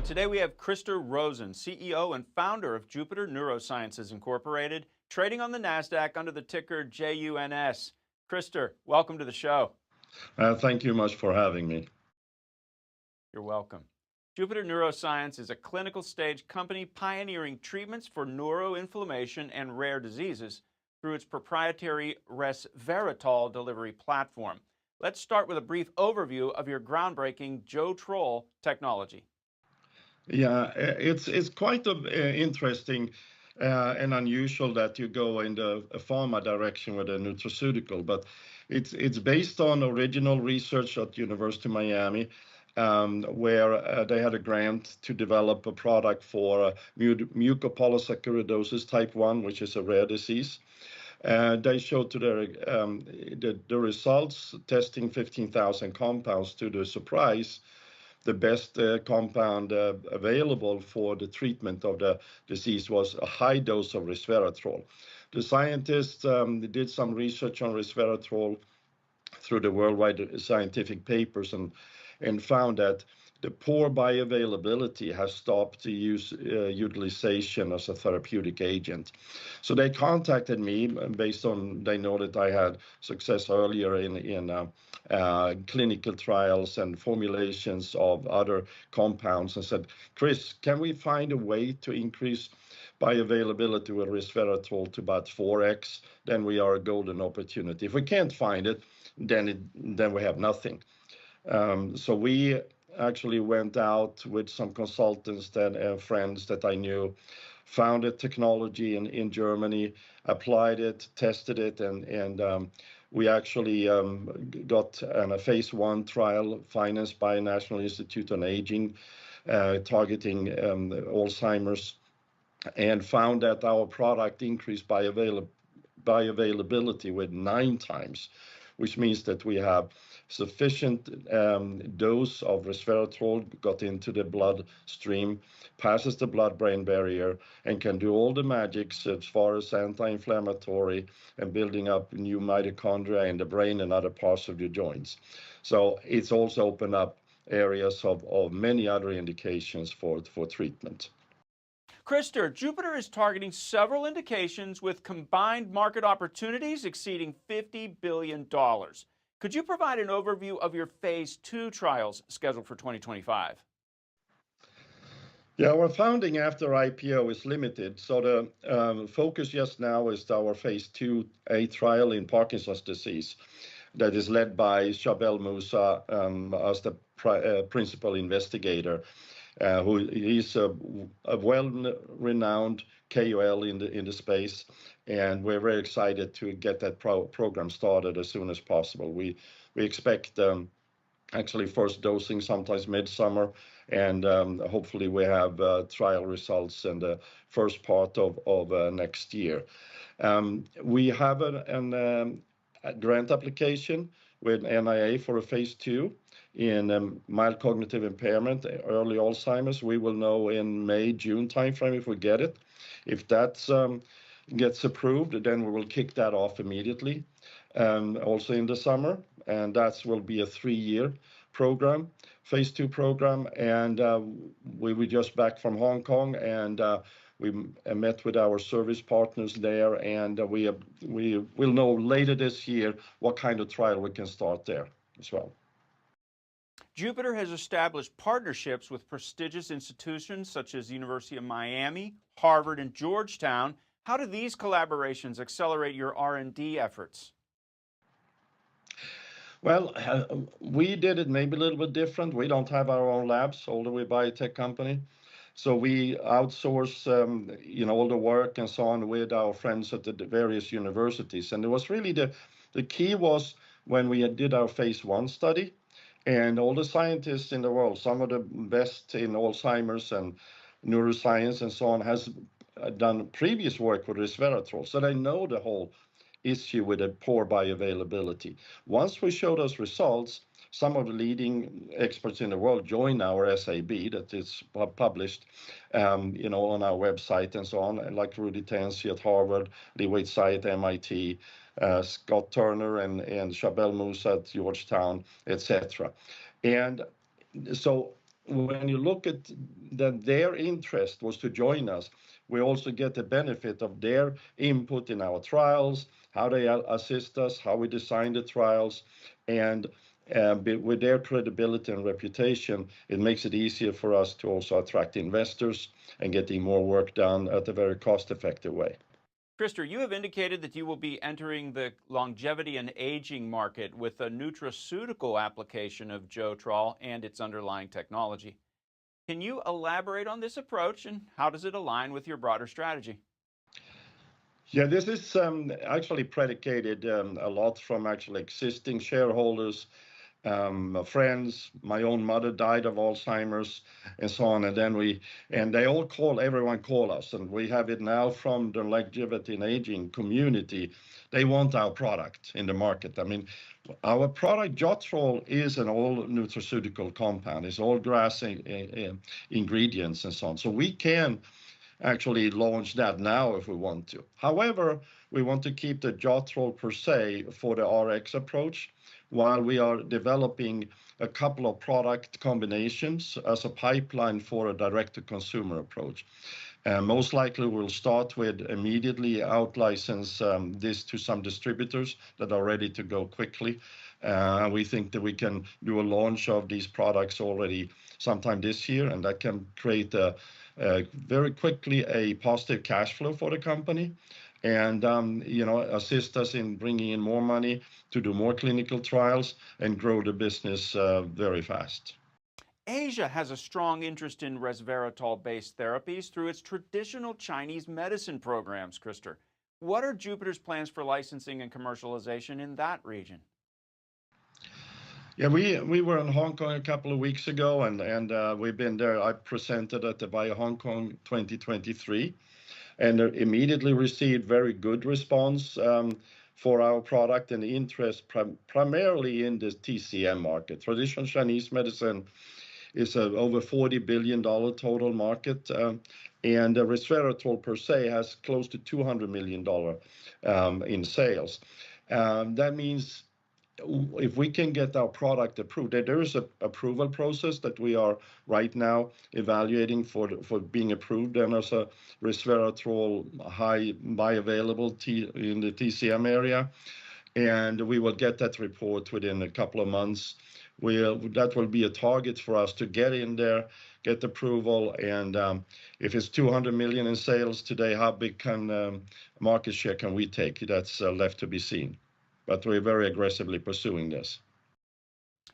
Today we have Rosén, CEO and founder of Jupiter Neurosciences Incorporated, trading on the Nasdaq under the ticker JUNS. Krister, welcome to the show. Thank you much for having me. You're welcome. Jupiter Neuroscience is a clinical stage company pioneering treatments for neuroinflammation and rare diseases through its proprietary resveratrol delivery platform. Let's start with a brief overview of your groundbreaking JOTROL technology. Yeah, it's quite interesting and unusual that you go in the pharma direction with a nutraceutical, but it's based on original research at University of Miami, where they had a grant to develop a product for mucopolysaccharidosis type 1, which is a rare disease. They showed to their the results testing 15,000 compounds. To the surprise, the best compound available for the treatment of the disease was a high dose of resveratrol. The scientists did some research on resveratrol through the worldwide scientific papers and found that the poor bioavailability has stopped the utilization as a therapeutic agent. So they contacted me based on they know that I had success earlier in clinical trials and formulations of other compounds, and said, Chris, can we find a way to increase bioavailability with resveratrol to about 4x? Then we are a golden opportunity. If we can't find it, then we have nothing. So we actually went out with some consultants and friends that I knew, found a technology in Germany, applied it, tested it, and we actually got a phase 1 trial financed by National Institute on Aging, targeting Alzheimer's, and found that our product increased bioavailability with 9 times, which means that we have sufficient dose of resveratrol got into the bloodstream, passes the blood-brain barrier, and can do all the magics as far as anti-inflammatory and building up new mitochondria in the brain and other parts of your joints. So it's also opened up areas of many other indications for treatment. Krister, Jupiter is targeting several indications with combined market opportunities exceeding $50 billion. Could you provide an overview of your phase 2 trials scheduled for 2025? Yeah, our funding after IPO is limited, so the focus just now is our phase 2A trial in Parkinson's disease that is led by Shabel Musa as the principal investigator. Who is a well-renowned KOL in the space, and we're very excited to get that program started as soon as possible. We expect actually first dosing sometimes midsummer, and hopefully we have trial results in the first part of next year. We have a grant application with NIA for a phase 2 in mild cognitive impairment, early Alzheimer's. We will know in May, June timeframe if we get it. If that gets approved, then we will kick that off immediately, also in the summer, and that will be a 3-year program, phase 2 program. And we were just back from Hong Kong, and we met with our service partners there, and we will know later this year what kind of trial we can start there as well. Jupiter has established partnerships with prestigious institutions such as the University of Miami, Harvard, and Georgetown. How do these collaborations accelerate your R&D efforts? Well, we did it maybe a little bit different. We don't have our own labs, although we're a biotech company. So we outsource, all the work and so on with our friends at the various universities. And it was really the key was when we did our phase 1 study, and all the scientists in the world, some of the best in Alzheimer's and neuroscience and so on, has done previous work with resveratrol. So they know the whole issue with the poor bioavailability. Once we show those results, some of the leading experts in the world join our SAB that is published, on our website and so on, like Rudy Tansi at Harvard, Lee Wei-Tsai at MIT, Scott Turner and Shabel Musa at Georgetown, etc. And so when you look at that their interest was to join us, we also get the benefit of their input in our trials, how they assist us, how we design the trials, and with their credibility and reputation, it makes it easier for us to also attract investors and getting more work done at a very cost-effective way. Christer, you have indicated that you will be entering the longevity and aging market with a nutraceutical application of JOTROL and its underlying technology. Can you elaborate on this approach and how does it align with your broader strategy? Yeah, this is actually predicated a lot from actually existing shareholders, friends. My own mother died of Alzheimer's and so on. And everyone call us. And we have it now from the longevity and aging community. They want our product in the market. I mean, our product, JOTROL, is an all nutraceutical compound. It's all grass ingredients and so on. So we can actually launch that now if we want to. However, we want to keep the JOTROL per se for the RX approach while we are developing a couple of product combinations as a pipeline for a direct-to-consumer approach. Most likely we'll start with immediately out-license this to some distributors that are ready to go quickly. We think that we can do a launch of these products already sometime this year, and that can create very quickly a positive cash flow for the company and assist us in bringing in more money to do more clinical trials and grow the business very fast. Asia has a strong interest in resveratrol-based therapies through its traditional Chinese medicine programs, Christer. What are Jupiter's plans for licensing and commercialization in that region? Yeah, we were in Hong Kong a couple of weeks ago, and we've been there. I presented at the Bio Hong Kong 2023, and immediately received very good response for our product and interest primarily in the TCM market. Traditional Chinese medicine is over $40 billion total market, and resveratrol per se has close to $200 million in sales. That means if we can get our product approved, there is an approval process that we are right now evaluating for being approved and as a resveratrol high bioavailable in the TCM area. And we will get that report within a couple of months. That will be a target for us to get in there, get approval, and if it's 200 million in sales today, how big market share can we take? That's left to be seen. But we're very aggressively pursuing this.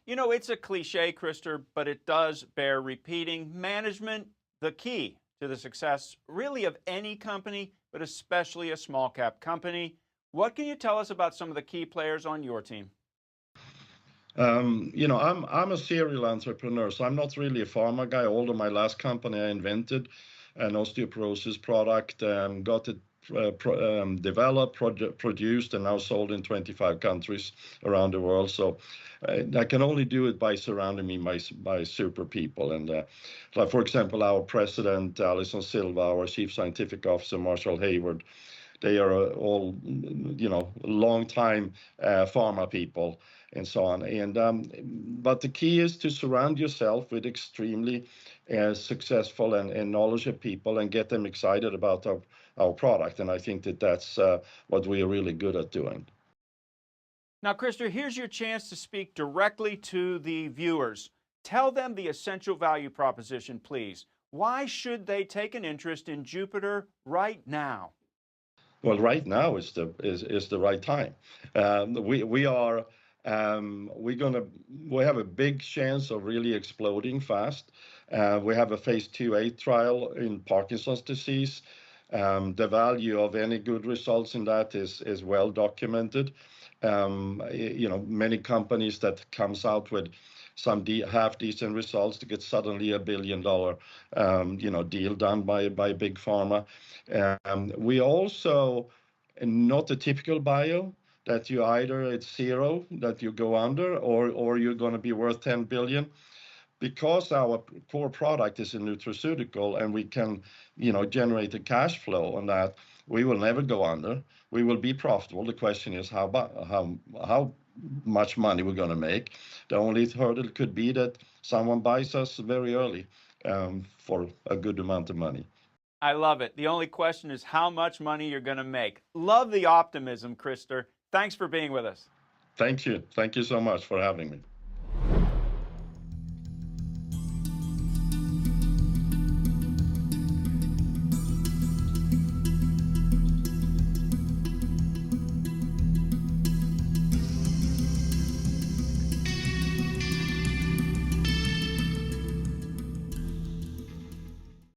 You know, it's a cliche, Christer, but it does bear repeating. Management, the key to the success really of any company, but especially a small cap company. What can you tell us about some of the key players on your team? I'm a serial entrepreneur, so I'm not really a pharma guy. Although my last company I invented an osteoporosis product, got it developed, produced, and now sold in 25 countries around the world. So I can only do it by surrounding me by super people. And like, for example, our president, Alison Silva, our chief scientific officer, Marshall Hayward, they are all, long-time pharma people and so on. But the key is to surround yourself with extremely successful and knowledgeable people and get them excited about our product. And I think that's what we are really good at doing. Now, Christer, here's your chance to speak directly to the viewers. Tell them the essential value proposition, please. Why should they take an interest in Jupiter right now? Well, right now is the right time. We have a big chance of really exploding fast. We have a phase 2A trial in Parkinson's disease. The value of any good results in that is well documented. Many companies that comes out with some half decent results to get suddenly $1 billion deal done by big pharma. We also not a typical bio that you either it's zero that you go under or you're going to be worth 10 billion. Because our core product is a nutraceutical and we can generate a cash flow on that, we will never go under. We will be profitable. The question is how much money we're going to make. The only hurdle could be that someone buys us very early for a good amount of money. I love it. The only question is how much money you're going to make. Love the optimism, Christer. Thanks for being with us. Thank you. Thank you so much for having me.